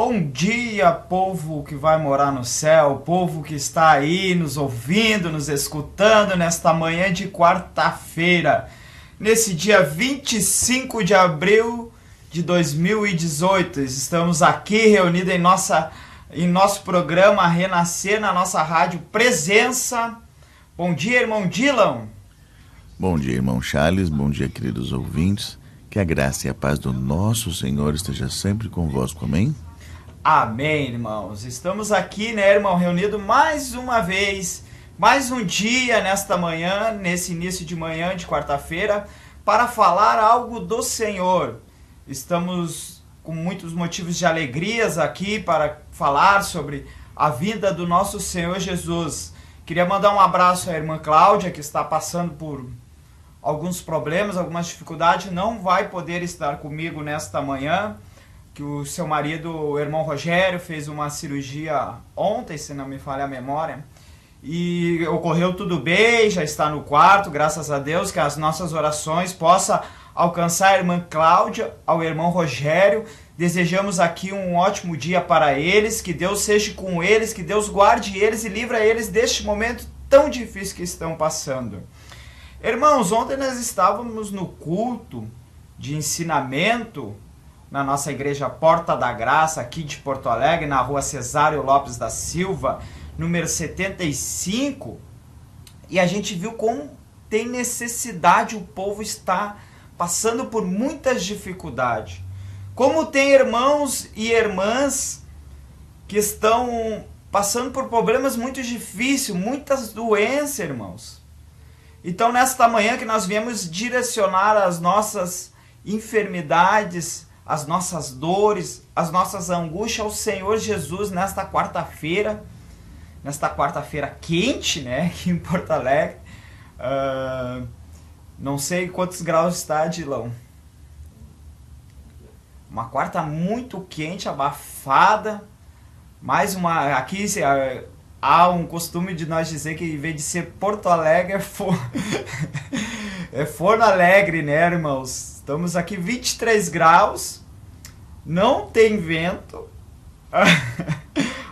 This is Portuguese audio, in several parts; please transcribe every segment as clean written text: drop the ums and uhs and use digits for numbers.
Bom dia, povo que vai morar no céu, povo que está aí nos ouvindo, nos escutando nesta manhã de quarta-feira, nesse dia 25 de abril de 2018. Estamos aqui reunidos em nosso programa Renascer, na nossa rádio Presença. Bom dia, irmão Dylan. Bom dia, irmão Charles. Bom dia, queridos ouvintes. Que a graça e a paz do nosso Senhor esteja sempre convosco. Amém? Amém, irmãos. Estamos aqui, irmão, reunidos mais uma vez, mais um dia nesta manhã, nesse início de manhã de quarta-feira, para falar algo do Senhor. Estamos com muitos motivos de alegrias aqui para falar sobre a vinda do nosso Senhor Jesus. Queria mandar um abraço à irmã Cláudia, que está passando por alguns problemas, algumas dificuldades, não vai poder estar comigo nesta manhã, que o seu marido, o irmão Rogério, fez uma cirurgia ontem, se não me falha a memória, e ocorreu tudo bem, já está no quarto, graças a Deus, que as nossas orações possam alcançar a irmã Cláudia, ao irmão Rogério. Desejamos aqui um ótimo dia para eles, que Deus seja com eles, que Deus guarde eles e livre eles deste momento tão difícil que estão passando. Irmãos, ontem nós estávamos no culto de ensinamento na nossa igreja Porta da Graça, aqui de Porto Alegre, na rua Cesário Lopes da Silva, número 75, e a gente viu como tem necessidade, o povo está passando por muitas dificuldades. Como tem irmãos e irmãs que estão passando por problemas muito difíceis, muitas doenças, irmãos. Então, nesta manhã que nós viemos direcionar as nossas enfermidades, as nossas dores, as nossas angústias ao Senhor Jesus nesta quarta-feira quente, aqui em Porto Alegre. Não sei quantos graus está, Dilão. Uma quarta muito quente, abafada. Aqui há um costume de nós dizer que em vez de ser Porto Alegre é Forno Alegre, irmãos? Estamos aqui 23 graus, não tem vento,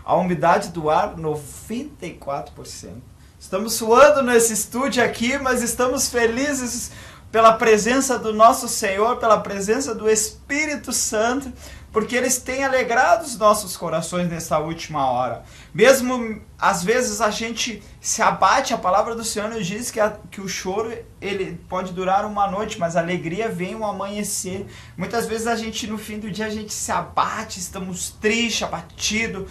a umidade do ar 94%. Estamos suando nesse estúdio aqui, mas estamos felizes pela presença do nosso Senhor, pela presença do Espírito Santo, porque eles têm alegrado os nossos corações nessa última hora. Mesmo, às vezes, a gente se abate, a palavra do Senhor nos diz que o choro ele pode durar uma noite, mas a alegria vem ao amanhecer. Muitas vezes a gente, no fim do dia, a gente se abate, estamos tristes, abatidos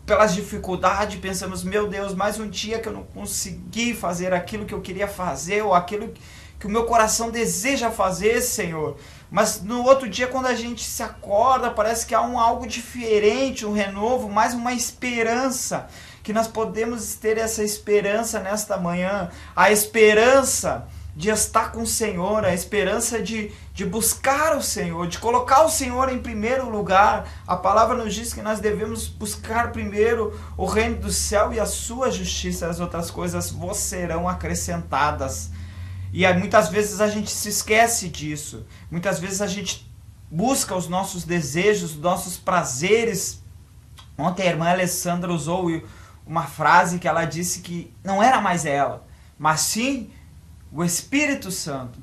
pelas dificuldades, pensamos, meu Deus, mais um dia que eu não consegui fazer aquilo que eu queria fazer, ou aquilo que o meu coração deseja fazer, Senhor. Mas no outro dia, quando a gente se acorda, parece que há algo diferente, um renovo, mais uma esperança, que nós podemos ter essa esperança nesta manhã, a esperança de estar com o Senhor, a esperança de buscar o Senhor, de colocar o Senhor em primeiro lugar. A palavra nos diz que nós devemos buscar primeiro o reino do céu e a sua justiça, as outras coisas vos serão acrescentadas. E muitas vezes a gente se esquece disso. Muitas vezes a gente busca os nossos desejos, os nossos prazeres. Ontem a irmã Alessandra usou uma frase que ela disse que não era mais ela, mas sim o Espírito Santo.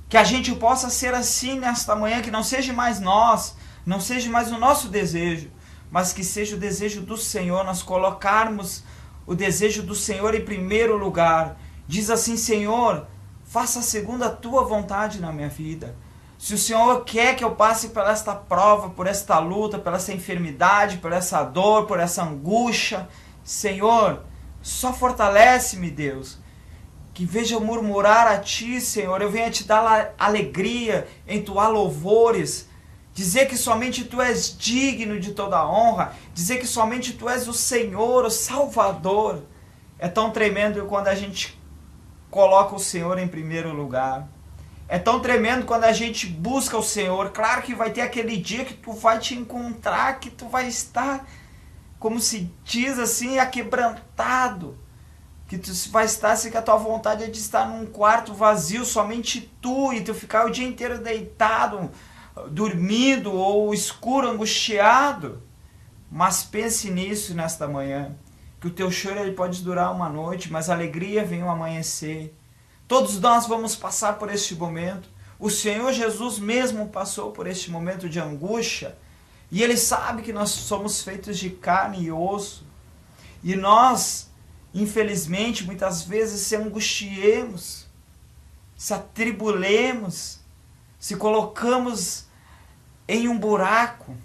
Que a gente possa ser assim nesta manhã, que não seja mais nós, não seja mais o nosso desejo, mas que seja o desejo do Senhor, nós colocarmos o desejo do Senhor em primeiro lugar. Diz assim, Senhor, faça segundo a tua vontade na minha vida. Se o Senhor quer que eu passe por esta prova, por esta luta, por essa enfermidade, por essa dor, por essa angústia, Senhor, só fortalece-me, Deus. Que em vez de eu murmurar a Ti, Senhor, eu venha Te dar alegria, entoar louvores, dizer que somente Tu és digno de toda honra, dizer que somente Tu és o Senhor, o Salvador. É tão tremendo quando a gente coloca o Senhor em primeiro lugar. É tão tremendo quando a gente busca o Senhor. Claro que vai ter aquele dia que tu vai te encontrar, que tu vai estar, como se diz assim, aquebrantado. Que tu vai estar assim, que a tua vontade é de estar num quarto vazio, somente tu, e tu ficar o dia inteiro deitado, dormindo ou escuro, angustiado. Mas pense nisso nesta manhã, que o teu choro ele pode durar uma noite, mas a alegria vem ao amanhecer. Todos nós vamos passar por este momento. O Senhor Jesus mesmo passou por este momento de angústia, e Ele sabe que nós somos feitos de carne e osso. E nós, infelizmente, muitas vezes se angustiemos, se atribulemos, se colocamos em um buraco.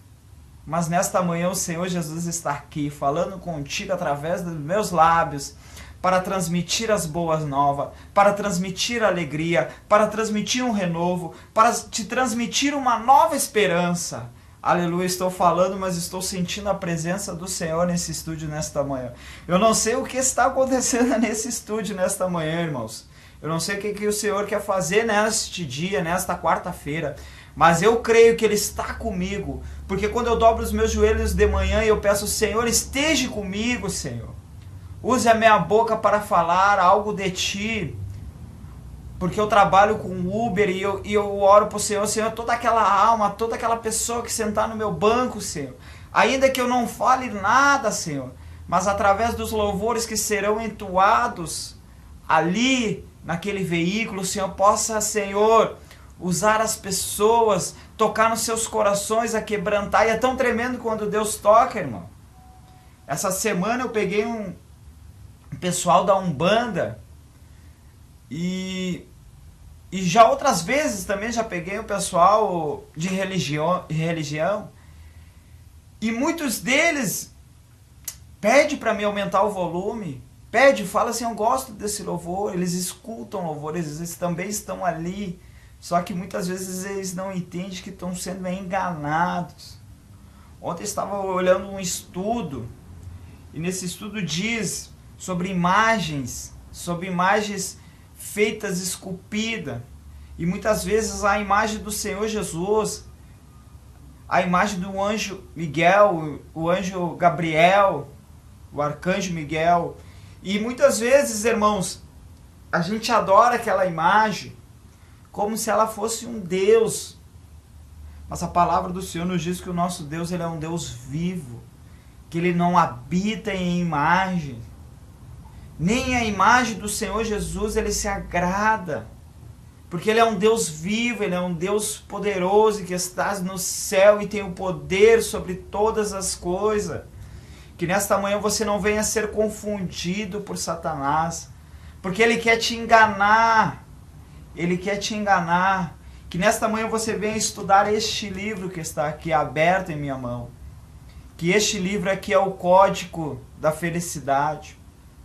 Mas nesta manhã o Senhor Jesus está aqui, falando contigo através dos meus lábios, para transmitir as boas novas, para transmitir alegria, para transmitir um renovo, para te transmitir uma nova esperança. Aleluia, estou falando, mas estou sentindo a presença do Senhor nesse estúdio nesta manhã. Eu não sei o que está acontecendo nesse estúdio nesta manhã, irmãos. Eu não sei o que o Senhor quer fazer neste dia, nesta quarta-feira. Mas eu creio que Ele está comigo. Porque quando eu dobro os meus joelhos de manhã e eu peço, Senhor, esteja comigo, Senhor. Use a minha boca para falar algo de Ti. Porque eu trabalho com Uber e eu oro para o Senhor, Senhor, toda aquela alma, toda aquela pessoa que sentar no meu banco, Senhor. Ainda que eu não fale nada, Senhor, mas através dos louvores que serão entoados ali, naquele veículo, o Senhor possa, Senhor, usar as pessoas, tocar nos seus corações, a quebrantar. E é tão tremendo quando Deus toca, irmão. Essa semana eu peguei um pessoal da Umbanda e já outras vezes também já peguei o pessoal de religião e muitos deles pedem para mim aumentar o volume, fala assim, eu gosto desse louvor, eles escutam louvor, eles também estão ali, só que muitas vezes eles não entendem que estão sendo enganados. Ontem eu estava olhando um estudo e nesse estudo diz sobre imagens feitas esculpidas, e muitas vezes a imagem do Senhor Jesus, a imagem do anjo Miguel, o anjo Gabriel, o arcanjo Miguel, e muitas vezes, irmãos, a gente adora aquela imagem como se ela fosse um Deus, mas a palavra do Senhor nos diz que o nosso Deus ele é um Deus vivo, que Ele não habita em imagem. Nem a imagem do Senhor Jesus Ele se agrada, porque Ele é um Deus vivo, Ele é um Deus poderoso que está no céu e tem o poder sobre todas as coisas. Que nesta manhã você não venha ser confundido por Satanás, porque ele quer te enganar, que nesta manhã você venha estudar este livro que está aqui aberto em minha mão, que este livro aqui é o código da felicidade,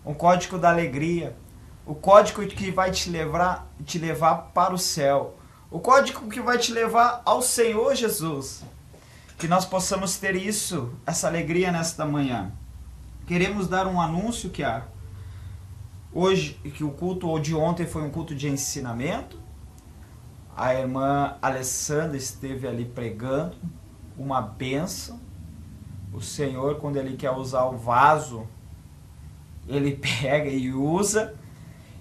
o código da alegria, o código que vai te levar para o céu, o código que vai te levar ao Senhor Jesus. Que nós possamos ter isso, essa alegria nesta manhã. Queremos dar um anúncio que o culto de ontem foi um culto de ensinamento. A irmã Alessandra esteve ali pregando, uma bênção. O Senhor, quando Ele quer usar o vaso, Ele pega e usa.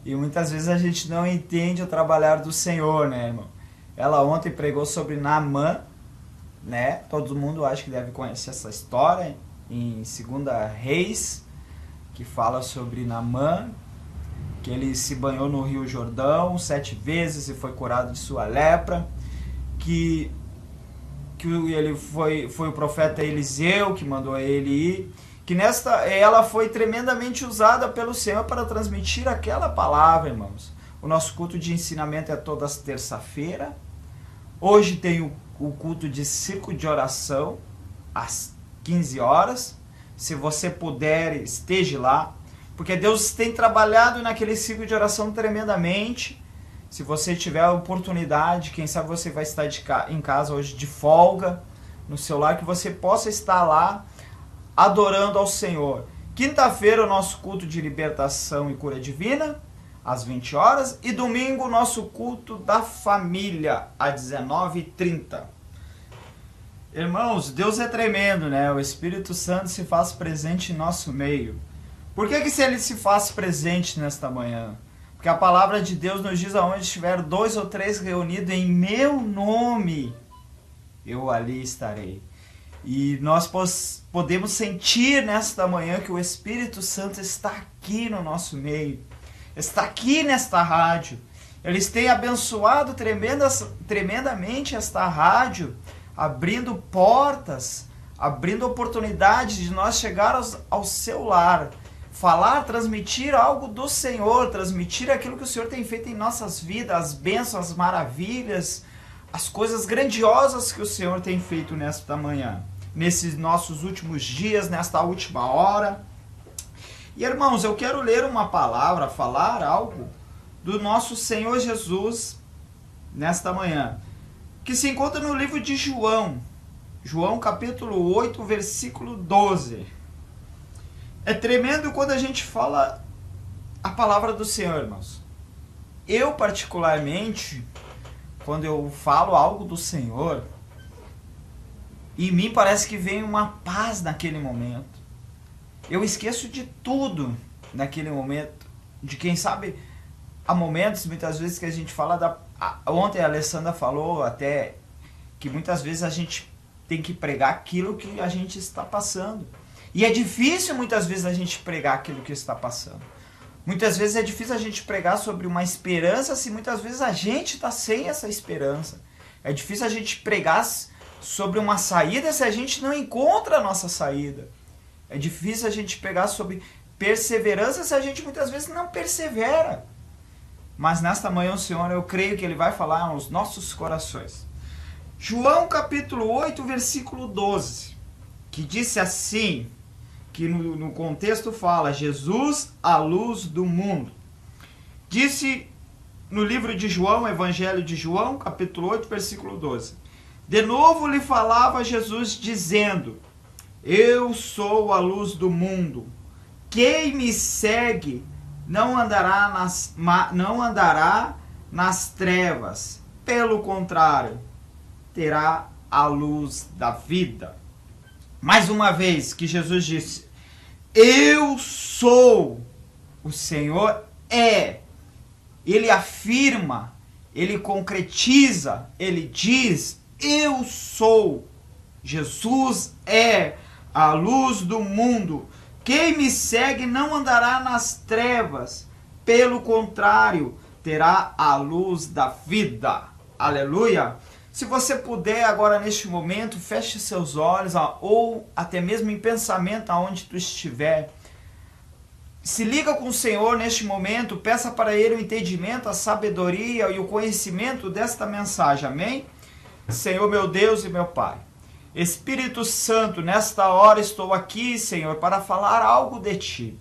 E muitas vezes a gente não entende o trabalhar do Senhor, né, irmão? Ela ontem pregou sobre Naamã, né? Todo mundo acho que deve conhecer essa história em 2 Reis, que fala sobre Naamã, que ele se banhou no Rio Jordão 7 vezes e foi curado de sua lepra, que ele foi o profeta Eliseu que mandou ele ir, que ela foi tremendamente usada pelo Senhor para transmitir aquela palavra, irmãos. O nosso culto de ensinamento é todas as terça-feira. Hoje tem o culto de círculo de oração às 15 horas. Se você puder, esteja lá, porque Deus tem trabalhado naquele círculo de oração tremendamente. Se você tiver a oportunidade, quem sabe você vai estar em casa hoje de folga, no seu lar, que você possa estar lá adorando ao Senhor. Quinta-feira o nosso culto de libertação e cura divina, às 20 horas, e domingo o nosso culto da família, às 19h30. Irmãos, Deus é tremendo, né? O Espírito Santo se faz presente em nosso meio. Por que se Ele se faz presente nesta manhã? Porque a palavra de Deus nos diz: aonde estiver 2 ou 3 reunidos em meu nome, eu ali estarei. E nós podemos sentir nesta manhã que o Espírito Santo está aqui no nosso meio, está aqui nesta rádio. Eles têm abençoado tremendamente esta rádio, abrindo portas, abrindo oportunidades de nós chegar ao seu lar, falar, transmitir algo do Senhor, transmitir aquilo que o Senhor tem feito em nossas vidas, as bênçãos, as maravilhas, as coisas grandiosas que o Senhor tem feito nesta manhã, nesses nossos últimos dias, nesta última hora. E irmãos, eu quero ler uma palavra, falar algo do nosso Senhor Jesus nesta manhã, que se encontra no livro de João, capítulo 8, versículo 12. É tremendo quando a gente fala a palavra do Senhor, irmãos. Eu, particularmente, quando eu falo algo do Senhor, em mim parece que vem uma paz naquele momento. Eu esqueço de tudo naquele momento. De quem sabe, há momentos, muitas vezes, que a gente fala ontem a Alessandra falou até que muitas vezes a gente tem que pregar aquilo que a gente está passando. E é difícil muitas vezes a gente pregar aquilo que está passando. Muitas vezes é difícil a gente pregar sobre uma esperança se muitas vezes a gente está sem essa esperança. É difícil a gente pregar sobre uma saída se a gente não encontra a nossa saída. É difícil a gente pregar sobre perseverança se a gente muitas vezes não persevera. Mas nesta manhã o Senhor, eu creio que Ele vai falar aos nossos corações. João capítulo 8, versículo 12, que disse assim, que no contexto fala, Jesus, a luz do mundo. Disse no livro de João, Evangelho de João, capítulo 8, versículo 12. De novo lhe falava Jesus dizendo, eu sou a luz do mundo. Quem me segue não andará nas trevas. Pelo contrário, terá a luz da vida. Mais uma vez que Jesus disse, eu sou, o Senhor é. Ele afirma, ele concretiza, ele diz, eu sou. Jesus é a luz do mundo. Quem me segue não andará nas trevas, pelo contrário, terá a luz da vida. Aleluia! Se você puder agora neste momento, feche seus olhos, ou até mesmo em pensamento aonde tu estiver. Se liga com o Senhor neste momento, peça para Ele o entendimento, a sabedoria e o conhecimento desta mensagem. Amém? Senhor meu Deus e meu Pai. Espírito Santo, nesta hora estou aqui, Senhor, para falar algo de Ti.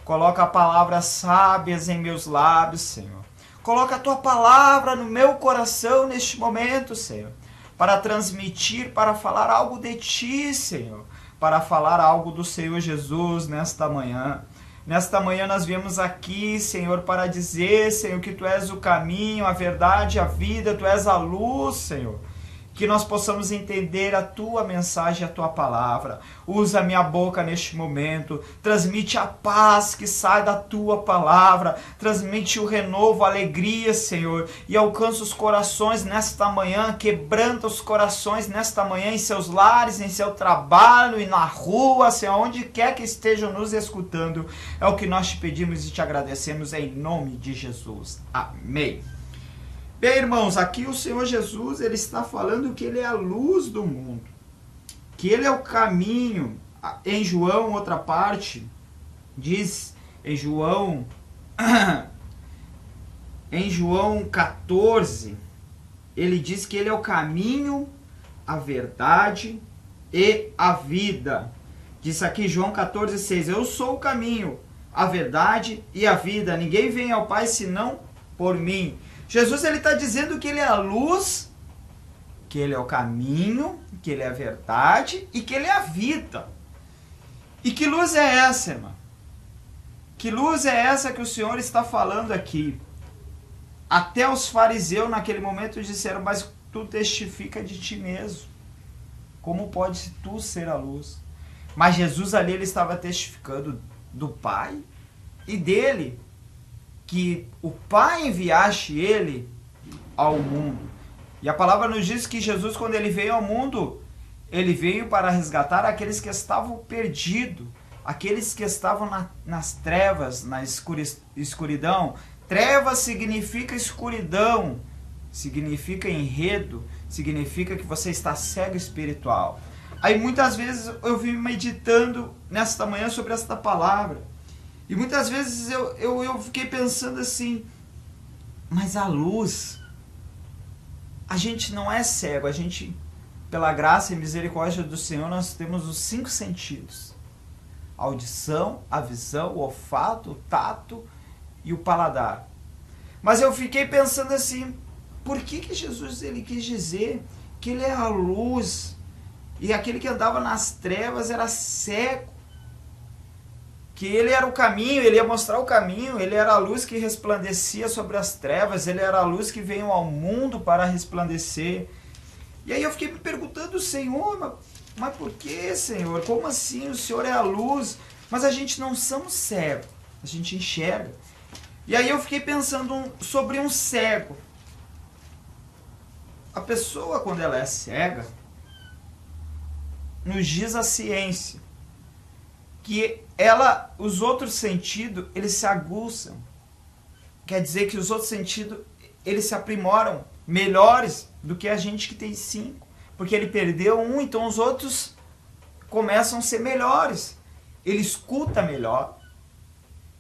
Coloca palavras sábias em meus lábios, Senhor. Coloca a Tua palavra no meu coração neste momento, Senhor. Para transmitir, para falar algo de Ti, Senhor. Para falar algo do Senhor Jesus nesta manhã. Nesta manhã nós viemos aqui, Senhor, para dizer, Senhor, que Tu és o caminho, a verdade, a vida, Tu és a luz, Senhor. Que nós possamos entender a Tua mensagem, a Tua palavra. Usa a minha boca neste momento. Transmite a paz que sai da Tua palavra. Transmite o renovo, a alegria, Senhor. E alcança os corações nesta manhã. Quebranta os corações nesta manhã em seus lares, em seu trabalho e na rua, Senhor. Onde quer que estejam nos escutando. É o que nós te pedimos e te agradecemos em nome de Jesus. Amém. Bem, irmãos, aqui o Senhor Jesus, Ele está falando que Ele é a luz do mundo, que Ele é o caminho. Em João, outra parte, diz em João 14, Ele diz que Ele é o caminho, a verdade e a vida. Diz aqui João 14, 6, eu sou o caminho, a verdade e a vida, ninguém vem ao Pai senão por mim. Jesus, ele está dizendo que Ele é a luz, que Ele é o caminho, que Ele é a verdade e que Ele é a vida. E que luz é essa, irmão? Que luz é essa que o Senhor está falando aqui? Até os fariseus naquele momento disseram, mas tu testifica de ti mesmo. Como pode tu ser a luz? Mas Jesus ali, ele estava testificando do Pai e dele. Que o Pai enviaste Ele ao mundo. E a palavra nos diz que Jesus, quando Ele veio ao mundo, Ele veio para resgatar aqueles que estavam perdidos, aqueles que estavam nas trevas, na escuridão. Trevas significa escuridão, significa enredo, significa que você está cego espiritual. Aí muitas vezes eu vim meditando nesta manhã sobre esta palavra, e muitas vezes eu fiquei pensando assim, mas a luz, a gente não é cego, a gente, pela graça e misericórdia do Senhor, nós temos os 5 sentidos: a audição, a visão, o olfato, o tato e o paladar. Mas eu fiquei pensando assim, por que Jesus ele quis dizer que ele é a luz e aquele que andava nas trevas era cego? Que ele era o caminho, ele ia mostrar o caminho, ele era a luz que resplandecia sobre as trevas, ele era a luz que veio ao mundo para resplandecer. E aí eu fiquei me perguntando, Senhor, mas por que, Senhor? Como assim? O Senhor é a luz, mas a gente não somos cegos, a gente enxerga. E aí eu fiquei pensando sobre um cego. A pessoa, quando ela é cega, nos diz a ciência que os outros sentidos, eles se aguçam. Quer dizer que os outros sentidos, eles se aprimoram, melhores do que a gente que tem 5. Porque ele perdeu um, então os outros começam a ser melhores. Ele escuta melhor,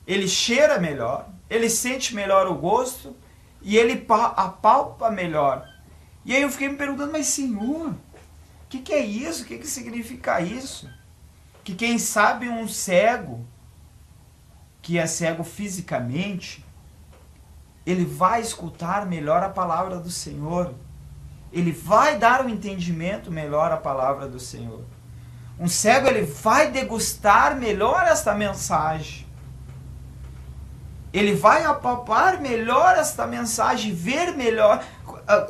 ele cheira melhor, ele sente melhor o gosto e ele apalpa melhor. E aí eu fiquei me perguntando, mas Senhor, o que é isso? O que significa isso? Que quem sabe um cego, que é cego fisicamente, ele vai escutar melhor a palavra do Senhor. Ele vai dar um entendimento melhor à palavra do Senhor. Um cego, ele vai degustar melhor esta mensagem. Ele vai apalpar melhor esta mensagem, ver melhor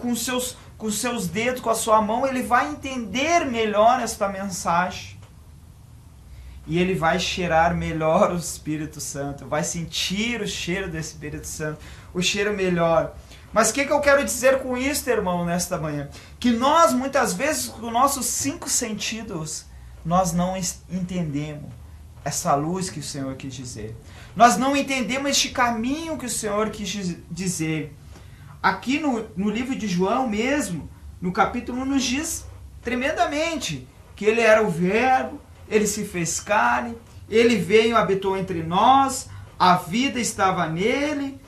com seus dedos, com a sua mão, ele vai entender melhor esta mensagem. E ele vai cheirar melhor o Espírito Santo, vai sentir o cheiro do Espírito Santo, o cheiro melhor. Mas o que eu quero dizer com isso, irmão, nesta manhã? Que nós, muitas vezes, com nossos 5 sentidos, nós não entendemos essa luz que o Senhor quis dizer. Nós não entendemos este caminho que o Senhor quis dizer. Aqui no livro de João mesmo, no capítulo 1, nos diz tremendamente que ele era o Verbo, ele se fez carne, ele veio, habitou entre nós, a vida estava nele,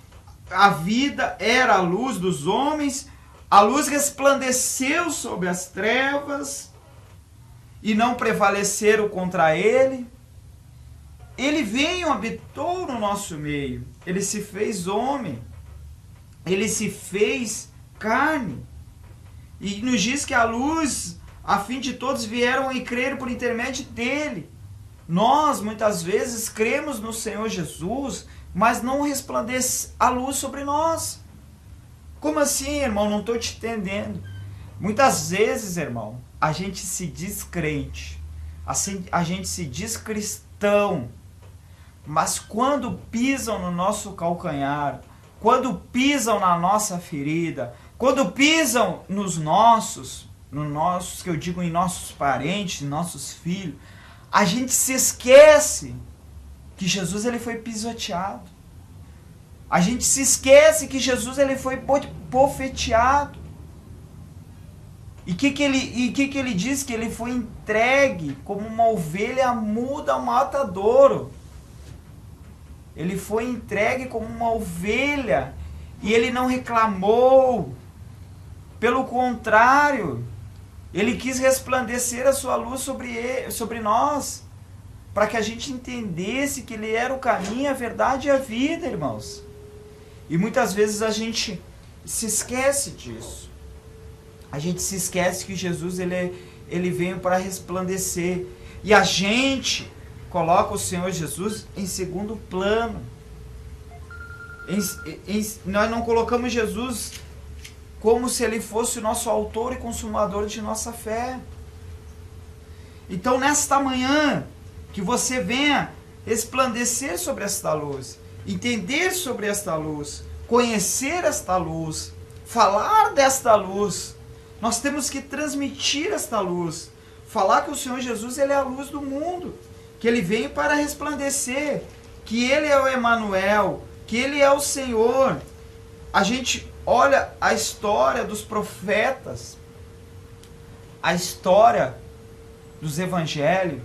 a vida era a luz dos homens, a luz resplandeceu sobre as trevas e não prevaleceram contra ele. Ele veio, habitou no nosso meio, ele se fez homem, ele se fez carne. E nos diz que a luz, a fim de todos vieram e creram por intermédio dele. Nós, muitas vezes, cremos no Senhor Jesus, mas não resplandece a luz sobre nós. Como assim, irmão? Não estou te entendendo. Muitas vezes, irmão, a gente se diz crente, a gente se diz cristão, mas quando pisam no nosso calcanhar, quando pisam na nossa ferida, quando pisam nos nossos, que eu digo em nossos parentes, nossos filhos, a gente se esquece que Jesus ele foi pisoteado. A gente se esquece que Jesus ele foi bofeteado. E que ele diz? Que ele foi entregue como uma ovelha muda ao matadouro. Ele foi entregue como uma ovelha e ele não reclamou. Pelo contrário, ele quis resplandecer a sua luz sobre nós, para que a gente entendesse que ele era o caminho, a verdade e a vida, irmãos. E muitas vezes a gente se esquece disso. A gente se esquece que Jesus ele veio para resplandecer. E a gente coloca o Senhor Jesus em segundo plano. Nós não colocamos Jesus como se ele fosse o nosso autor e consumador de nossa fé. Então, nesta manhã, que você venha resplandecer sobre esta luz, entender sobre esta luz, conhecer esta luz, falar desta luz. Nós temos que transmitir esta luz, falar que o Senhor Jesus ele é a luz do mundo, que ele veio para resplandecer, que ele é o Emanuel, que ele é o Senhor. A gente olha a história dos profetas, a história dos evangelhos,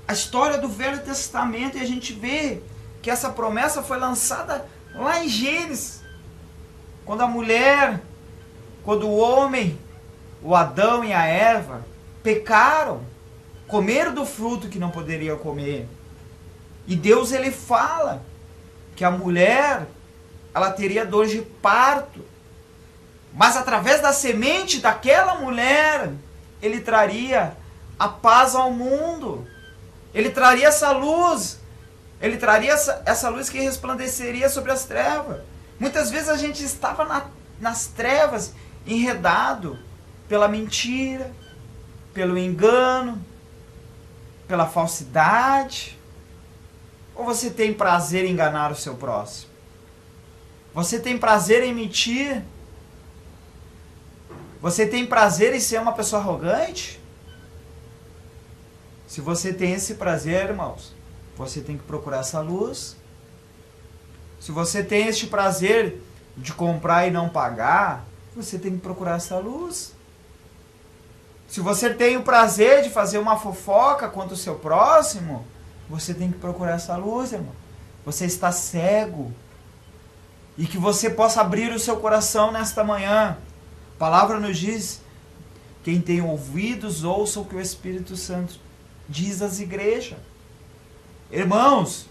a história do Velho Testamento, e a gente vê que essa promessa foi lançada lá em Gênesis, quando a mulher, quando o homem, o Adão e a Eva, pecaram, comeram do fruto que não poderiam comer. E Deus ele fala que a mulher, ela teria dor de parto, mas através da semente daquela mulher, ele traria a paz ao mundo. Ele traria essa luz. Ele traria essa luz que resplandeceria sobre as trevas. Muitas vezes a gente estava nas trevas, enredado pela mentira, pelo engano, pela falsidade. Ou você tem prazer em enganar o seu próximo? Você tem prazer em mentir? Você tem prazer em ser uma pessoa arrogante? Se você tem esse prazer, irmãos, você tem que procurar essa luz. Se você tem este prazer de comprar e não pagar, você tem que procurar essa luz. Se você tem o prazer de fazer uma fofoca contra o seu próximo, você tem que procurar essa luz, irmão. Você está cego. E que você possa abrir o seu coração nesta manhã. A palavra nos diz, quem tem ouvidos, ouça o que o Espírito Santo diz às igrejas. Irmãos,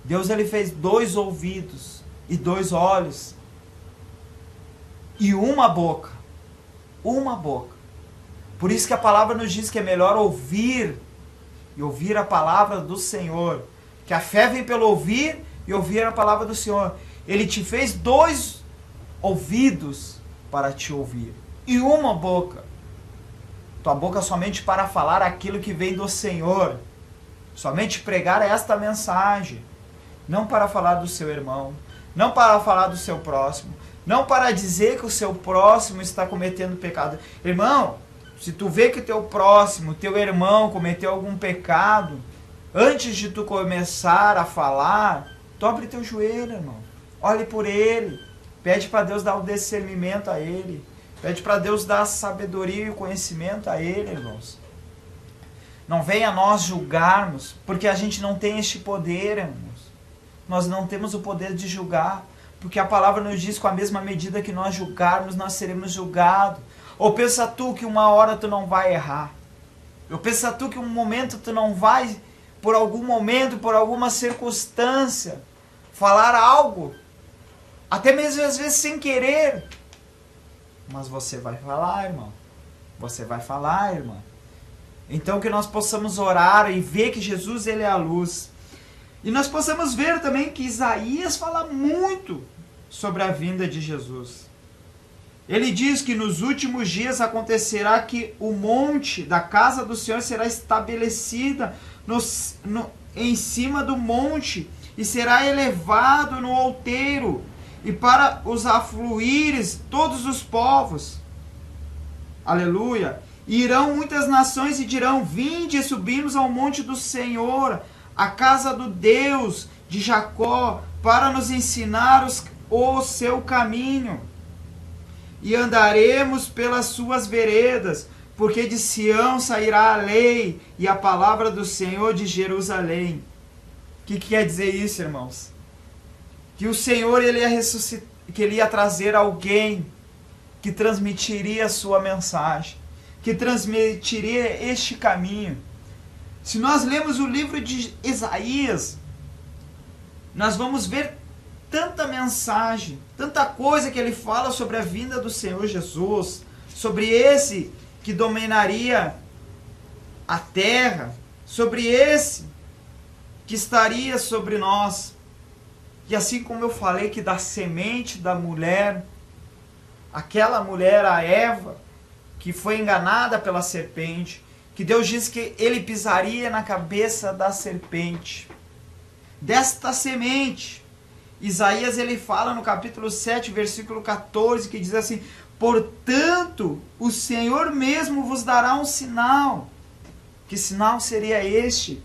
Deus ele fez 2 ouvidos e 2 olhos e uma boca. Uma boca. Por isso que a palavra nos diz que é melhor ouvir e ouvir a palavra do Senhor. Que a fé vem pelo ouvir e ouvir a palavra do Senhor. Ele te fez 2 ouvidos para te ouvir e uma boca. Tua boca somente para falar aquilo que vem do Senhor. Somente pregar esta mensagem. Não para falar do seu irmão. Não para falar do seu próximo. Não para dizer que o seu próximo está cometendo pecado. Irmão, se tu vê que o teu próximo, teu irmão cometeu algum pecado, antes de tu começar a falar, dobre teu joelho, irmão. Olhe por ele. Pede para Deus dar o discernimento a ele. Pede para Deus dar a sabedoria e o conhecimento a ele, irmãos. Não venha nós julgarmos, porque a gente não tem este poder, irmãos. Nós não temos o poder de julgar, porque a palavra nos diz que com a mesma medida que nós julgarmos, nós seremos julgados. Ou pensa tu que uma hora tu não vai errar? Ou pensa tu que um momento tu não vai, por algum momento, por alguma circunstância, falar algo, até mesmo às vezes sem querer, mas você vai falar, irmão. Você vai falar, irmã. Então que nós possamos orar e ver que Jesus ele é a luz. E nós possamos ver também que Isaías fala muito sobre a vinda de Jesus. Ele diz que nos últimos dias acontecerá que o monte da casa do Senhor será estabelecida em cima do monte e será elevado no outeiro e para os afluires todos os povos. Aleluia. E irão muitas nações e dirão: vinde e subimos ao monte do Senhor, a casa do Deus de Jacó, para nos ensinar o seu caminho. E andaremos pelas suas veredas, porque de Sião sairá a lei e a palavra do Senhor de Jerusalém. O que quer dizer isso, irmãos? Que o Senhor ele ia ressuscitar, que ele ia trazer alguém que transmitiria a sua mensagem, que transmitiria este caminho. Se nós lemos o livro de Isaías, nós vamos ver tanta mensagem, tanta coisa que ele fala sobre a vinda do Senhor Jesus, sobre esse que dominaria a terra, sobre esse que estaria sobre nós. E assim como eu falei que da semente da mulher, aquela mulher, a Eva, que foi enganada pela serpente, que Deus disse que ele pisaria na cabeça da serpente. Desta semente, Isaías ele fala no capítulo 7, versículo 14, que diz assim: portanto, o Senhor mesmo vos dará um sinal. Que sinal seria este?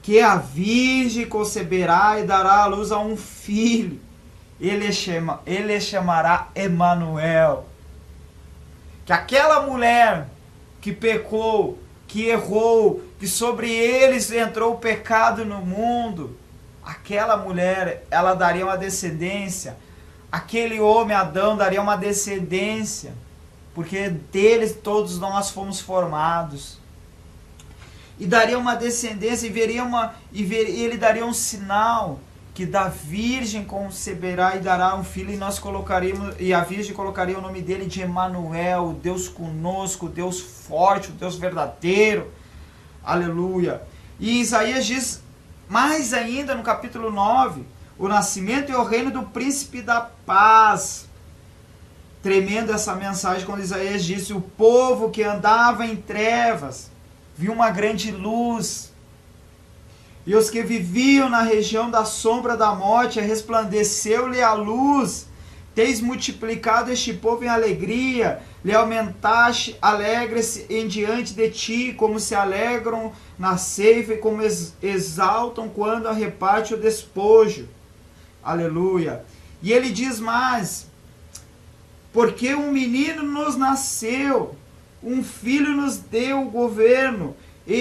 Que a virgem conceberá e dará à luz a um filho. Ele chamará Emanuel. Que aquela mulher que pecou, que errou, que sobre eles entrou o pecado no mundo, aquela mulher, ela daria uma descendência. Aquele homem, Adão, daria uma descendência, porque deles todos nós fomos formados. E daria uma descendência, e ele daria um sinal, que da virgem conceberá e dará um filho, e a virgem colocaria o nome dele de Emanuel, o Deus conosco, o Deus forte, o Deus verdadeiro. Aleluia. E Isaías diz mais ainda no capítulo 9, o nascimento e o reino do príncipe da paz. Tremendo essa mensagem quando Isaías disse: o povo que andava em trevas viu uma grande luz, e os que viviam na região da sombra da morte, resplandeceu-lhe a luz. Tens multiplicado este povo em alegria, lhe aumentaste, alegra-se em diante de ti, como se alegram na ceifa e como exaltam quando reparte o despojo. Aleluia. E ele diz mais: porque um menino nos nasceu, um filho nos deu o governo, e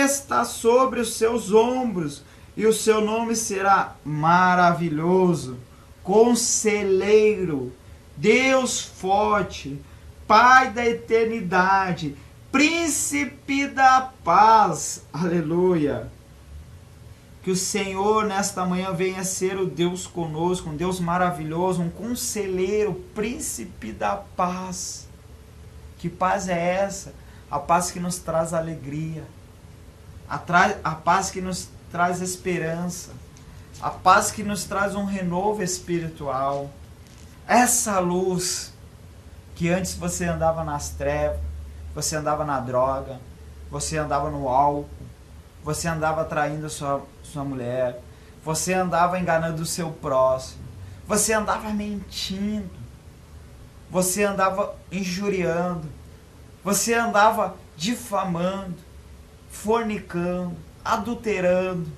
está sobre os seus ombros, e o seu nome será Maravilhoso, Conselheiro, Deus Forte, Pai da Eternidade, Príncipe da Paz. Aleluia. Que o Senhor nesta manhã venha ser o Deus conosco, um Deus maravilhoso, um conselheiro, príncipe da paz. Que paz é essa? A paz que nos traz alegria, a paz que nos traz esperança, a paz que nos traz um renovo espiritual. Essa luz que antes você andava nas trevas, você andava na droga, você andava no álcool, você andava traindo sua mulher, você andava enganando o seu próximo, você andava mentindo, você andava injuriando, você andava difamando, fornicando, adulterando.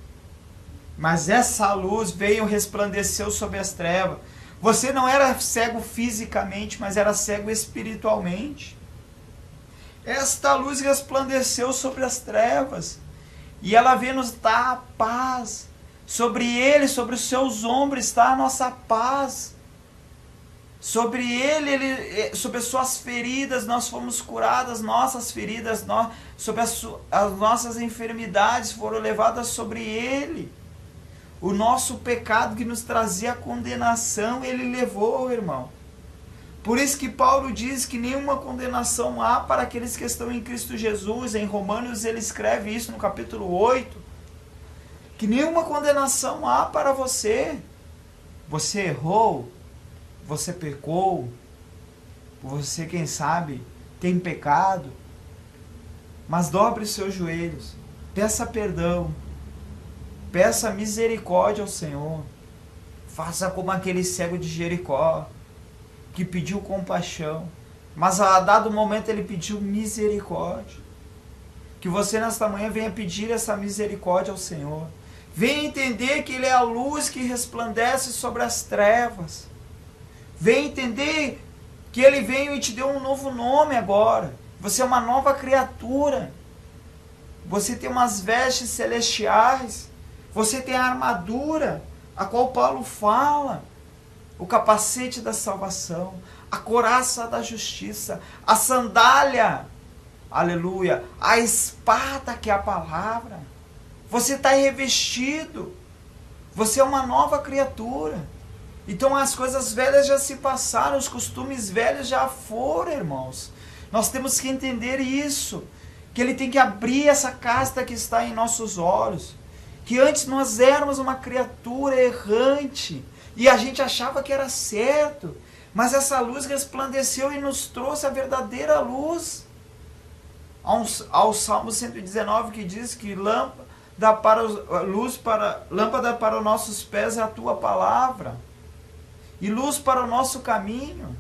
Mas essa luz veio, resplandeceu sobre as trevas. Você não era cego fisicamente, mas era cego espiritualmente. Esta luz resplandeceu sobre as trevas. E ela veio nos dar a paz. Sobre ele, sobre os seus ombros está a nossa paz. Sobre ele, sobre as suas feridas nós fomos curadas, nossas feridas, sobre as nossas enfermidades foram levadas sobre ele. O nosso pecado que nos trazia condenação, ele levou, irmão. Por isso que Paulo diz que nenhuma condenação há para aqueles que estão em Cristo Jesus. Em Romanos ele escreve isso no capítulo 8. Que nenhuma condenação há para você. Você errou, você pecou, você, quem sabe, tem pecado. Mas dobre os seus joelhos, peça perdão, peça misericórdia ao Senhor. Faça como aquele cego de Jericó, que pediu compaixão, mas a dado momento ele pediu misericórdia. Que você nesta manhã venha pedir essa misericórdia ao Senhor. Venha entender que ele é a luz que resplandece sobre as trevas. Venha entender que ele veio e te deu um novo nome agora. Você é uma nova criatura. Você tem umas vestes celestiais. Você tem a armadura, a qual Paulo fala. O capacete da salvação, a couraça da justiça, a sandália, aleluia, a espada que é a palavra. Você está revestido, você é uma nova criatura. Então as coisas velhas já se passaram, os costumes velhos já foram, irmãos. Nós temos que entender isso, que ele tem que abrir essa casta que está em nossos olhos, que antes nós éramos uma criatura errante, e a gente achava que era certo, mas essa luz resplandeceu e nos trouxe a verdadeira luz. Ao Salmo 119 que diz que lâmpada para os nossos pés é a tua palavra, e luz para o nosso caminho.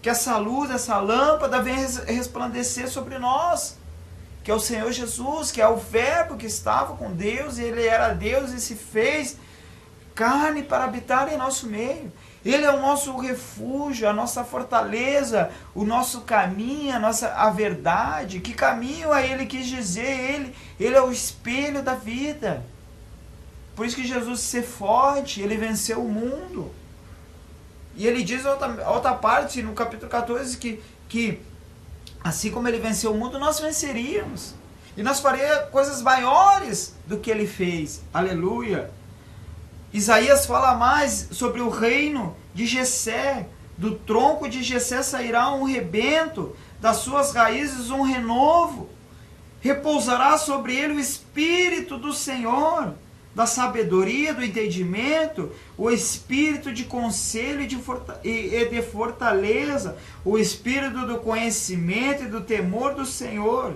Que essa luz, essa lâmpada venha resplandecer sobre nós, que é o Senhor Jesus, que é o Verbo que estava com Deus, e Ele era Deus e se fez carne para habitar em nosso meio. Ele é o nosso refúgio, a nossa fortaleza, o nosso caminho, a verdade. Que caminho a Ele quis dizer? Ele é o espelho da vida. Por isso que Jesus ser forte, Ele venceu o mundo. E Ele diz outra parte, no capítulo 14, que assim como Ele venceu o mundo, nós venceríamos. E nós faríamos coisas maiores do que Ele fez. Aleluia. Isaías fala mais sobre o reino de Jessé. Do tronco de Jessé sairá um rebento, das suas raízes um renovo. Repousará sobre ele o Espírito do Senhor, da sabedoria, do entendimento, o Espírito de conselho e de fortaleza, o Espírito do conhecimento e do temor do Senhor.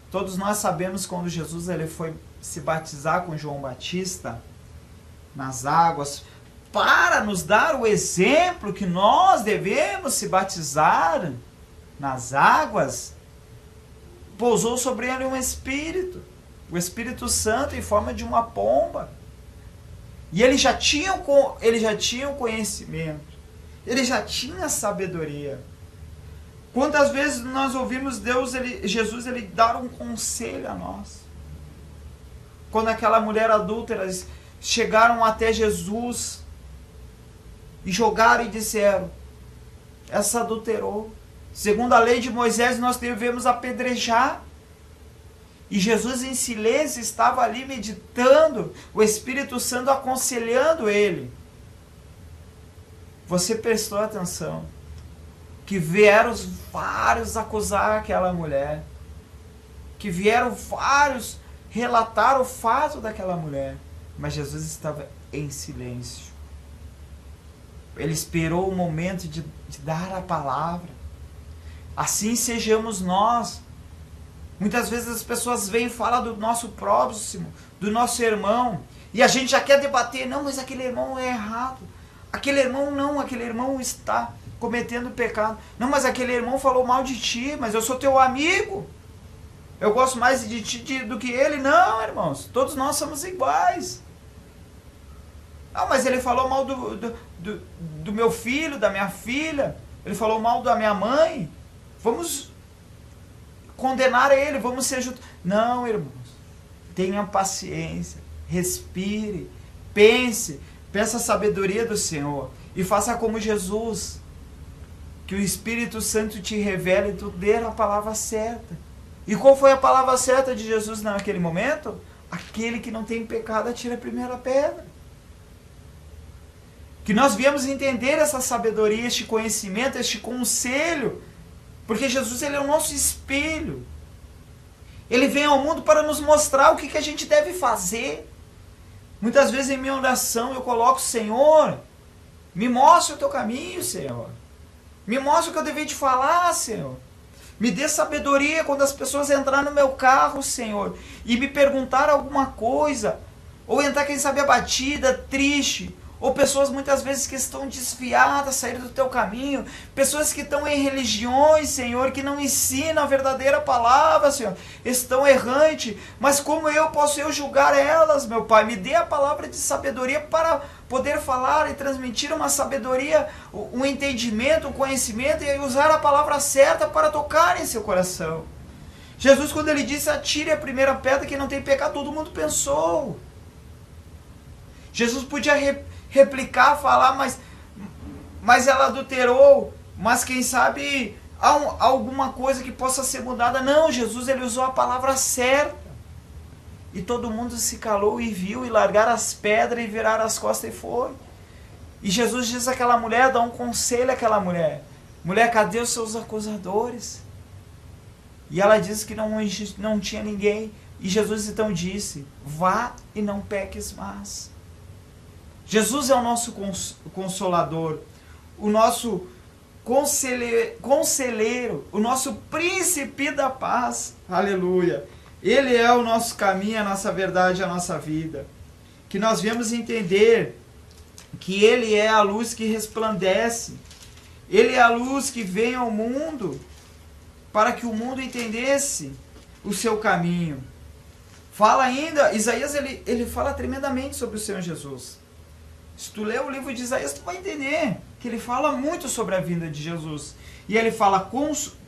Todos nós sabemos quando Jesus ele foi se batizar com João Batista nas águas, para nos dar o exemplo que nós devemos se batizar nas águas, pousou sobre ele um Espírito, o Espírito Santo em forma de uma pomba. E ele já tinha o conhecimento, ele já tinha a sabedoria. Quantas vezes nós ouvimos Jesus dar um conselho a nós? Quando aquela mulher adúltera chegaram até Jesus e jogaram e disseram: essa adulterou. Segundo a lei de Moisés, nós devemos apedrejar. E Jesus em silêncio estava ali meditando, o Espírito Santo aconselhando ele. Você prestou atenção que vieram vários acusar aquela mulher, que vieram vários relatar o fato daquela mulher, mas Jesus estava em silêncio. Ele esperou o momento de dar a palavra. Assim sejamos nós. Muitas vezes as pessoas vêm e falam do nosso próximo, do nosso irmão, e a gente já quer debater: não, mas aquele irmão é errado, aquele irmão não, aquele irmão está cometendo pecado, não, mas aquele irmão falou mal de ti, mas eu sou teu amigo, eu gosto mais de ti do que ele. Não, irmãos, todos nós somos iguais. Ah, mas ele falou mal do meu filho, da minha filha, ele falou mal da minha mãe, vamos condenar ele, vamos ser justos. Não, irmãos, tenha paciência, respire, pense, peça a sabedoria do Senhor e faça como Jesus, que o Espírito Santo te revele e tu dê a palavra certa. E qual foi a palavra certa de Jesus naquele momento? Aquele que não tem pecado atira a primeira pedra. Que nós viemos entender essa sabedoria, este conhecimento, este conselho, porque Jesus ele é o nosso espelho. Ele vem ao mundo para nos mostrar o que a gente deve fazer. Muitas vezes em minha oração eu coloco: Senhor, me mostra o teu caminho, Senhor. Me mostra o que eu devia te falar, Senhor. Me dê sabedoria quando as pessoas entrarem no meu carro, Senhor, e me perguntar alguma coisa, ou entrar, quem sabe, abatida, triste, ou pessoas muitas vezes que estão desviadas, saíram do teu caminho, pessoas que estão em religiões, Senhor, que não ensinam a verdadeira palavra, Senhor, estão errantes, mas como posso julgar elas, meu Pai? Me dê a palavra de sabedoria para poder falar e transmitir uma sabedoria, um entendimento, um conhecimento, e usar a palavra certa para tocar em seu coração. Jesus, quando ele disse: atire a primeira pedra, que não tem pecado, todo mundo pensou. Jesus podia replicar, falar, mas ela adulterou, mas quem sabe há alguma coisa que possa ser mudada. Não, Jesus ele usou a palavra certa. E todo mundo se calou e viu, e largaram as pedras e viraram as costas e foi. E Jesus diz àquela mulher, dá um conselho àquela mulher: mulher, cadê os seus acusadores? E ela disse que não tinha ninguém. E Jesus então disse: vá e não peques mais. Jesus é o nosso consolador, o nosso conselheiro, o nosso príncipe da paz. Aleluia! Ele é o nosso caminho, a nossa verdade, a nossa vida. Que nós viemos entender que Ele é a luz que resplandece. Ele é a luz que vem ao mundo para que o mundo entendesse o seu caminho. Fala ainda, Isaías ele fala tremendamente sobre o Senhor Jesus. Se tu ler o livro de Isaías, tu vai entender que ele fala muito sobre a vinda de Jesus. E ele fala,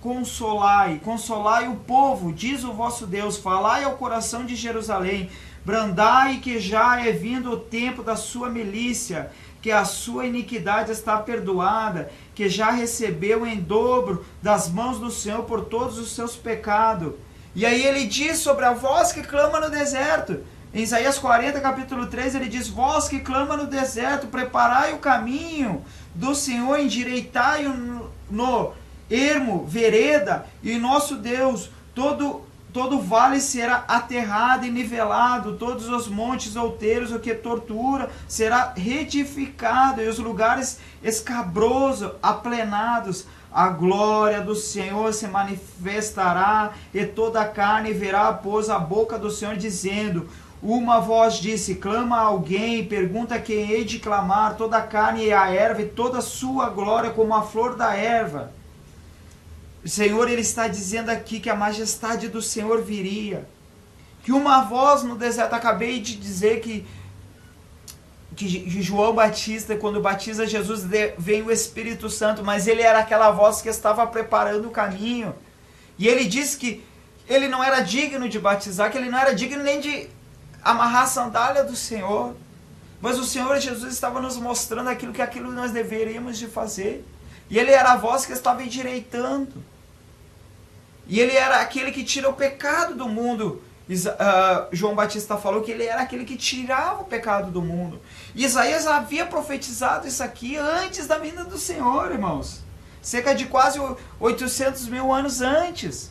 consolai o povo, diz o vosso Deus, falai ao coração de Jerusalém, brandai que já é vindo o tempo da sua milícia, que a sua iniquidade está perdoada, que já recebeu em dobro das mãos do Senhor por todos os seus pecados. E aí ele diz sobre a voz que clama no deserto. Em Isaías 40, capítulo 3, ele diz, voz que clama no deserto, preparai o caminho do Senhor, endireitai-o no ermo, vereda, e nosso Deus, todo vale será aterrado e nivelado, todos os montes outeiros, o que tortura, será retificado, e os lugares escabrosos, aplenados. A glória do Senhor se manifestará, e toda a carne verá, pois a boca do Senhor dizendo, uma voz disse, clama a alguém, pergunta quem hei de clamar, toda a carne e a erva, e toda a sua glória como a flor da erva. O Senhor, ele está dizendo aqui que a majestade do Senhor viria. Que uma voz no deserto, acabei de dizer que João Batista, quando batiza Jesus, vem o Espírito Santo, mas ele era aquela voz que estava preparando o caminho. E ele disse que ele não era digno de batizar, que ele não era digno nem de amarrar a sandália do Senhor. Mas o Senhor Jesus estava nos mostrando aquilo que nós deveríamos de fazer. E ele era a voz que estava endireitando. E ele era aquele que tira o pecado do mundo. João Batista falou que ele era aquele que tirava o pecado do mundo. E Isaías havia profetizado isso aqui antes da vinda do Senhor, irmãos. Cerca de quase 800 mil anos antes.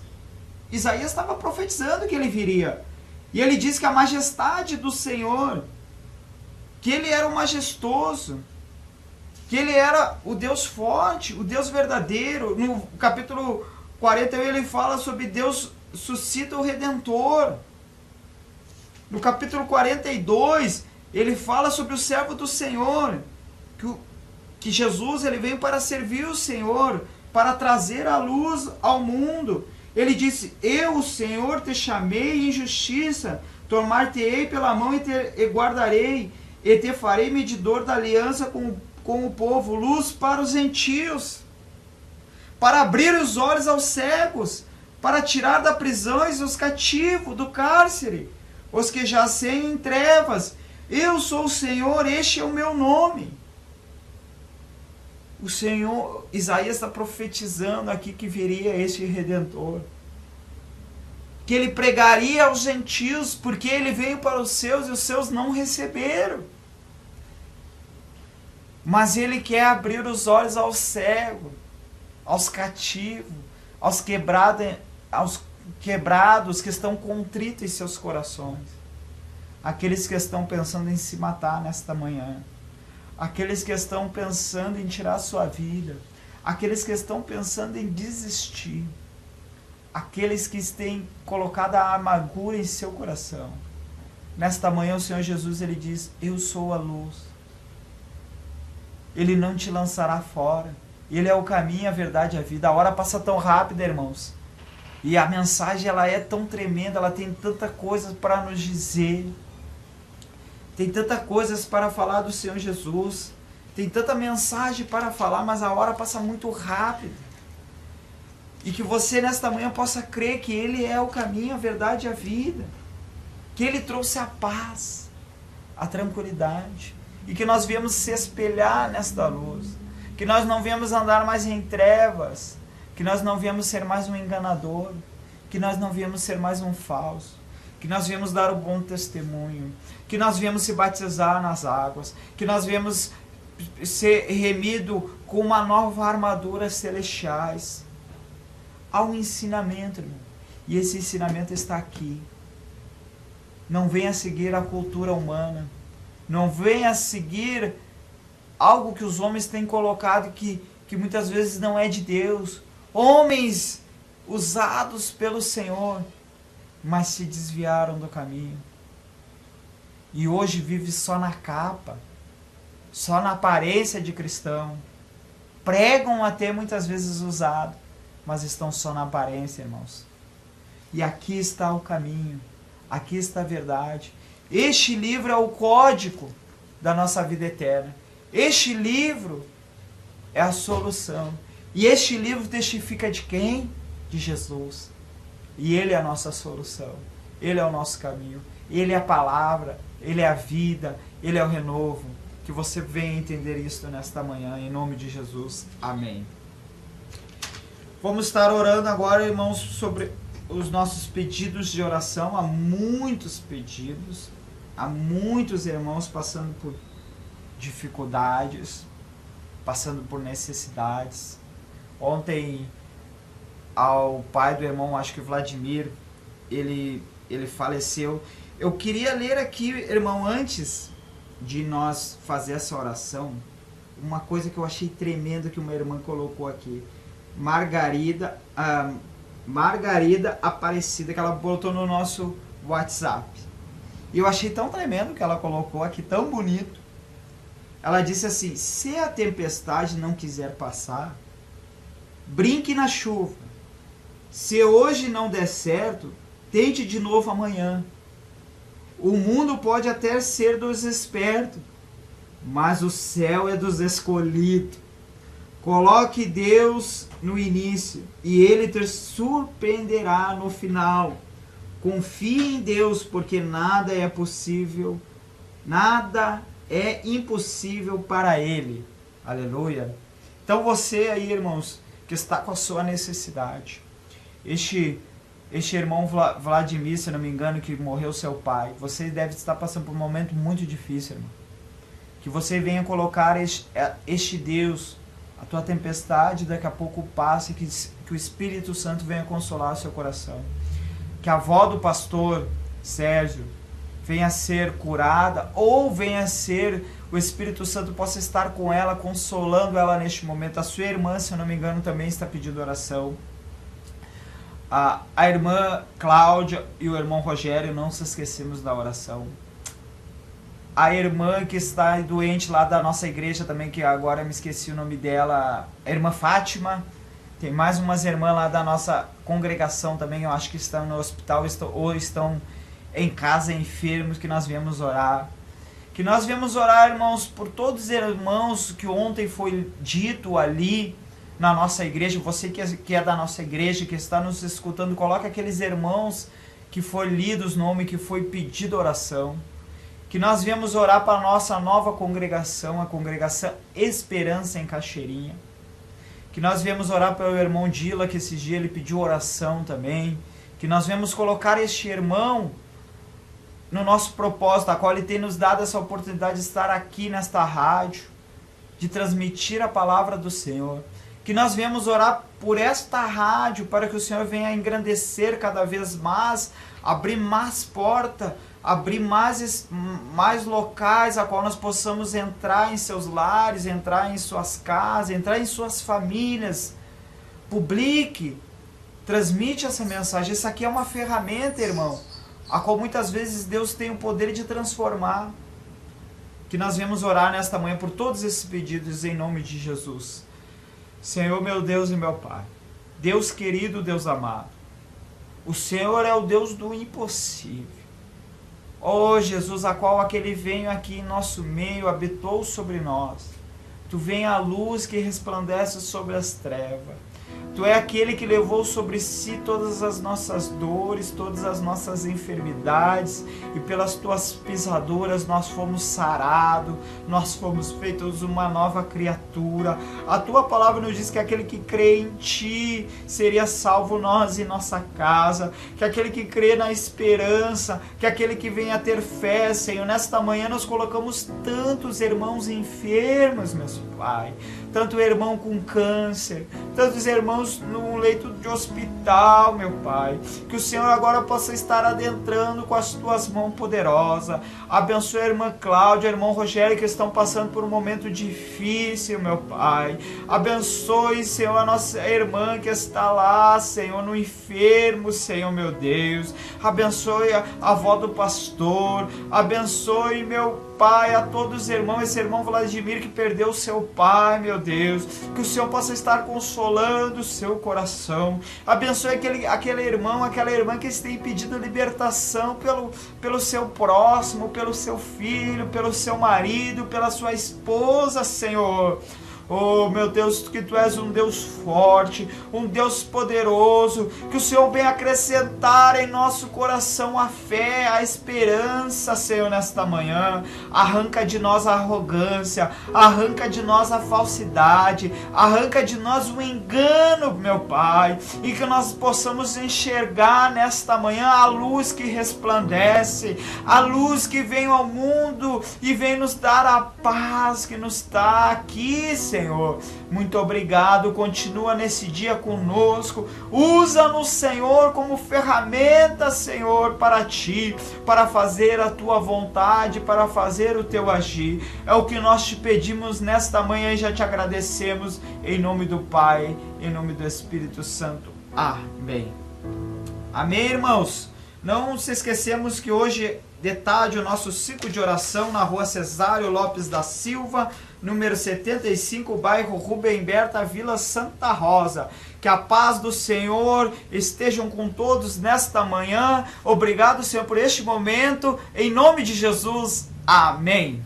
Isaías estava profetizando que ele viria. E ele diz que a majestade do Senhor, que ele era o majestoso, que ele era o Deus forte, o Deus verdadeiro. No capítulo 41 ele fala sobre Deus suscita o Redentor. No capítulo 42 ele fala sobre o servo do Senhor, que Jesus ele veio para servir o Senhor, para trazer a luz ao mundo. Ele disse, eu, o Senhor, te chamei em justiça, tomar-te-ei pela mão e guardarei, e te farei medidor da aliança com o povo, luz para os gentios, para abrir os olhos aos cegos, para tirar da prisão os cativos do cárcere, os que jacem em trevas. Eu sou o Senhor, este é o meu nome. O Senhor, Isaías está profetizando aqui que viria este Redentor, que ele pregaria aos gentios, porque ele veio para os seus e os seus não receberam. Mas ele quer abrir os olhos aos cegos, aos cativos, aos quebrados que estão contritos em seus corações, aqueles que estão pensando em se matar nesta manhã, aqueles que estão pensando em tirar a sua vida, aqueles que estão pensando em desistir, aqueles que têm colocado a amargura em seu coração. Nesta manhã o Senhor Jesus ele diz, eu sou a luz. Ele não te lançará fora. Ele é o caminho, a verdade e a vida. A hora passa tão rápida, irmãos. E a mensagem ela é tão tremenda, ela tem tanta coisa para nos dizer. Tem tanta coisas para falar do Senhor Jesus. Tem tanta mensagem para falar, mas a hora passa muito rápido. E que você nesta manhã possa crer que Ele é o caminho, a verdade e a vida. Que Ele trouxe a paz, a tranquilidade. E que nós viemos se espelhar nesta luz. Que nós não viemos andar mais em trevas. Que nós não viemos ser mais um enganador. Que nós não viemos ser mais um falso. Que nós viemos dar o bom testemunho. Que nós viemos se batizar nas águas. Que nós viemos ser remido com uma nova armadura celestiais. Há um ensinamento, irmão. E esse ensinamento está aqui. Não venha seguir a cultura humana. Não venha seguir algo que os homens têm colocado que muitas vezes não é de Deus. Homens usados pelo Senhor, mas se desviaram do caminho. E hoje vive só na capa, só na aparência de cristão. Pregam até muitas vezes usado, mas estão só na aparência, irmãos. E aqui está o caminho, aqui está a verdade. Este livro é o código da nossa vida eterna. Este livro é a solução. E este livro testifica de quem? De Jesus. E Ele é a nossa solução. Ele é o nosso caminho. Ele é a palavra. Ele é a vida. Ele é o renovo. Que você venha entender isso nesta manhã. Em nome de Jesus. Amém. Vamos estar orando agora, irmãos, sobre os nossos pedidos de oração. Há muitos pedidos. Há muitos irmãos passando por dificuldades, passando por necessidades. Ontem, ao pai do irmão, acho que Vladimir, ele faleceu. Eu queria ler aqui, irmão, antes de nós fazer essa oração, uma coisa que eu achei tremenda que uma irmã colocou aqui. Margarida Aparecida, que ela botou no nosso WhatsApp. E eu achei tão tremendo que ela colocou aqui, tão bonito. Ela disse assim: se a tempestade não quiser passar, brinque na chuva. Se hoje não der certo, tente de novo amanhã. O mundo pode até ser dos espertos, mas o céu é dos escolhidos. Coloque Deus no início e Ele te surpreenderá no final. Confie em Deus, porque nada é possível, nada é impossível para Ele. Aleluia. Então você aí, irmãos, que está com a sua necessidade. Este irmão Vladimir, se não me engano, que morreu seu pai, você deve estar passando por um momento muito difícil, irmão. Que você venha colocar este Deus, a tua tempestade daqui a pouco passe, que o Espírito Santo venha consolar o seu coração. Que a avó do pastor Sérgio venha ser curada, ou venha ser, o Espírito Santo possa estar com ela, consolando ela neste momento. A sua irmã, se eu não me engano, também está pedindo oração. A irmã Cláudia e o irmão Rogério, não se esquecemos da oração. A irmã que está doente lá da nossa igreja também, que agora me esqueci o nome dela, a irmã Fátima. Tem mais umas irmãs lá da nossa congregação também, eu acho que estão no hospital ou estão em casa enfermos, que nós viemos orar. Que nós viemos orar, irmãos, por todos os irmãos que ontem foi dito ali na nossa igreja. Você que é da nossa igreja, que está nos escutando, coloque aqueles irmãos que foi lido os nomes, que foi pedido oração. Que nós viemos orar para a nossa nova congregação, a congregação Esperança em Cachoeirinha. Que nós viemos orar pelo irmão Dila, que esse dia ele pediu oração também. Que nós viemos colocar este irmão no nosso propósito, a qual ele tem nos dado essa oportunidade de estar aqui nesta rádio, de transmitir a palavra do Senhor. Que nós viemos orar por esta rádio, para que o Senhor venha engrandecer cada vez mais, abrir mais portas, abrir mais locais a qual nós possamos entrar em seus lares, entrar em suas casas, entrar em suas famílias. Publique, transmite essa mensagem. Isso aqui é uma ferramenta, irmão, a qual muitas vezes Deus tem o poder de transformar. Que nós viemos orar nesta manhã por todos esses pedidos em nome de Jesus. Senhor, meu Deus e meu Pai, Deus querido, Deus amado, o Senhor é o Deus do impossível. Oh Jesus, a qual aquele veio aqui em nosso meio, habitou sobre nós. Tu vem a luz que resplandece sobre as trevas. Tu é aquele que levou sobre si todas as nossas dores, todas as nossas enfermidades, e pelas tuas pisaduras nós fomos sarados, nós fomos feitos uma nova criatura. A tua palavra nos diz que aquele que crê em ti seria salvo, nós e nossa casa, que aquele que crê na esperança, que aquele que venha ter fé, Senhor. Nesta manhã nós colocamos tantos irmãos enfermos, meu Pai, tanto irmão com câncer, tantos irmãos num leito de hospital, meu Pai, que o Senhor agora possa estar adentrando com as tuas mãos poderosas. Abençoe a irmã Cláudia, irmão Rogério, que estão passando por um momento difícil, meu Pai. Abençoe, Senhor, a nossa irmã que está lá, Senhor, no enfermo, Senhor, meu Deus. Abençoe a avó do pastor, abençoe, meu Pai, a todos os irmãos, esse irmão Vladimir que perdeu o seu pai, meu Deus, que o Senhor possa estar consolando o seu coração. Abençoe aquele irmão, aquela irmã que tem pedido libertação pelo seu próximo, pelo seu filho, pelo seu marido, pela sua esposa, Senhor. Oh, meu Deus, que Tu és um Deus forte, um Deus poderoso, que o Senhor venha acrescentar em nosso coração a fé, a esperança, Senhor, nesta manhã. Arranca de nós a arrogância, arranca de nós a falsidade, arranca de nós o engano, meu Pai, e que nós possamos enxergar nesta manhã a luz que resplandece, a luz que vem ao mundo e vem nos dar a paz que nos está aqui, Senhor. Muito obrigado, continua nesse dia conosco, usa-nos, Senhor, como ferramenta, Senhor, para Ti, para fazer a Tua vontade, para fazer o Teu agir. É o que nós te pedimos nesta manhã e já te agradecemos, em nome do Pai, em nome do Espírito Santo. Amém. Amém, irmãos? Não se esquecemos que hoje de tarde o nosso ciclo de oração na rua Cesário Lopes da Silva, número 75, bairro Rubem Berta, Vila Santa Rosa. Que a paz do Senhor estejam com todos nesta manhã. Obrigado, Senhor, por este momento. Em nome de Jesus. Amém.